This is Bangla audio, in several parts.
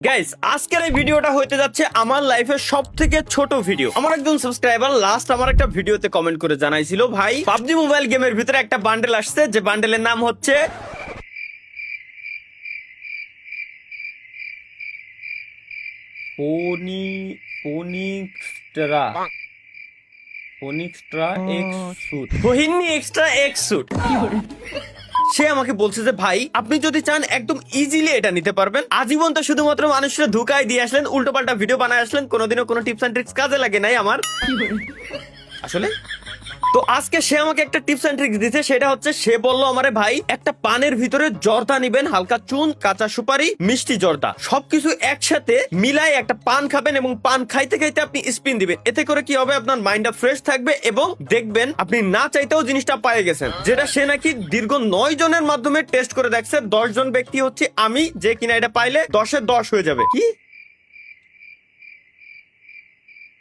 গাইস আজকের এই ভিডিওটা হইতে যাচ্ছে আমার লাইফের সবথেকে ছোট ভিডিও। আমার একজন সাবস্ক্রাইবার লাস্ট আমার একটা ভিডিওতে কমেন্ট করে জানাইছিল, ভাই পাবজি মোবাইল গেমের ভিতরে একটা বান্ডেল আসছে, যে বান্ডেলের নাম হচ্ছে ফোনিক্সট্রা এক্সট্রা এক্স স্যুট। সে আমাকে বলছে যে ভাই আপনি যদি চান একদম ইজিলি এটা নিতে পারবেন। আজীবন তো শুধুমাত্র মানুষরা ধোঁকায় দিয়ে আসলেন, উল্টো পাল্টা ভিডিও বানায় আসলেন, কোনোদিনও কোনো টিপস এন্ড ট্রিক্স কাজে লাগে নাই আমার আসলে। তো আজকে সে আমাকে একটা টিপস এন্ড ট্রিক্স দিতে, সেটা হচ্ছে সে বললো আমারে ভাই একটা পানের ভিতরে জর্দা নিবেন, হালকা চুন, কাঁচা সুপারি, মিষ্টি জর্দা সবকিছু একসাথে মিলাই একটা পান খাবেন এবং পান খাইতে খাইতে আপনি স্পিন দিবেন। এতে করে কি হবে, আপনার মাইন্ডটা ফ্রেশ থাকবে এবং দেখবেন আপনি না চাইতেও জিনিসটা পেয়ে গেছেন। যেটা সে নাকি দীর্ঘ 9 জনের মাধ্যমে টেস্ট করে দেখছে। 10 জন ব্যক্তি হচ্ছে আমি, যে কিনা এটা পাইলে 10-এ 10 হয়ে যাবে। কি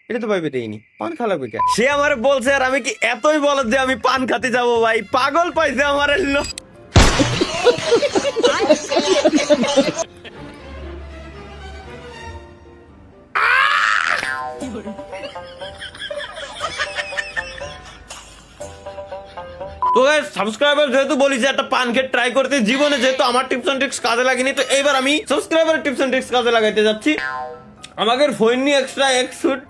এটা তো ভাইবে দেয়নি, পান খা লাগবে কে? সে আমার বলছে আর আমি কি এতই বলদ যে আমি পান খাতে যাবো? ভাই পাগল পাইছে আমার লোক। তো গাইস সাবস্ক্রাইবার যেহেতু বলি যে একটা পান খেয়ে ট্রাই করতে, জীবনে যেহেতু আমার টিপস এন্ড ট্রিক্স কাজে লাগেনি, তো এবার আমি সাবস্ক্রাইবারের টিপস এন্ড ট্রিক্স কাজে লাগাইতে যাচ্ছি। আমাদের ফোননি এক্সট্রা এক্স স্যুট।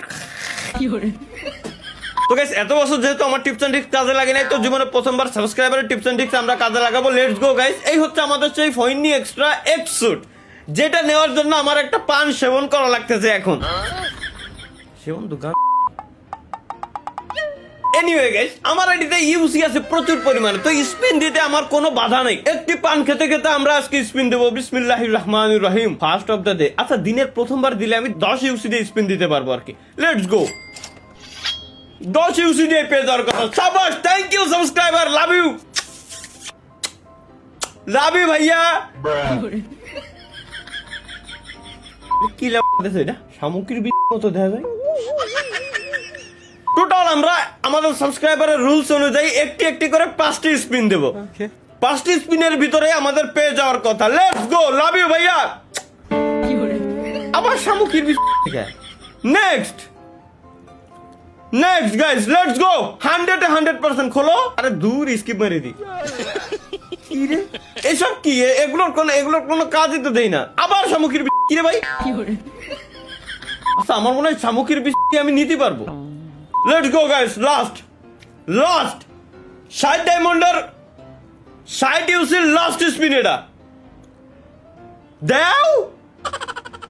তো গাইস এত বছর যেহেতু আমার টিপস এন্ড ট্রিক্স কাজে লাগে নাই, তো জীবনে প্রথমবার সাবস্ক্রাইবারের টিপস এন্ড ট্রিক্স আমরা কাজে লাগাবো। Let's go guys. এই হচ্ছে আমাদের সেই ফোননি এক্সট্রা এক্স স্যুট, যেটা নেওয়ার জন্য আমার একটা পান সেবন করা লাগতেছে এখন। সেবন দোকান। এনিওয়ে গাইস, আমার আইডিতে ইউসি আছে প্রচুর পরিমাণে, তো স্পিন দিতে আমার কোনো বাধা নেই। একটি পান খেতে খেতে আমরা আজকে স্পিন দেবো। বিসমিল্লাহির রহমানির রহিম। First of the day. আচ্ছা, দিনের প্রথমবার দিলে আমি 10 ইউসি দিয়ে স্পিন দিতে পারবো আর কি। Let's go. 10 ইউসি দিয়ে পেয়ে যাওয়ার কথা। শাবাশ, thank you subscriber, love you, love you ভাইয়া। কি লাভ দেখছো, এটা শামুকের মতো দেখা যায়। টোটাল আমরা আমাদের সাবস্ক্রাইবারের রুলস অনুযায়ী একটি একটি করে 5টি স্পিন দেব। 5টি স্পিনের ভিতরে আমাদের পেয়ে যাওয়ার কথা। লেটস গো, লাভ ইউ ভাইয়া। আবার শামুকের next next guys, let's go. 100-এ 100% খোলো। আরে দূর, স্কিপ মেরে দি। কি রে এসব কি? এগুলোর কোনো কাজই তো দেই না। আবার শামুকের কি রে ভাই? আচ্ছা, আমার মনে হয় শামুকের আমি নিতে পারবো। লেটস গো গাইস, লাস্ট 60 ডায়মন্ডের 60 ইউসির লাস্ট স্পিন। এটা দাও।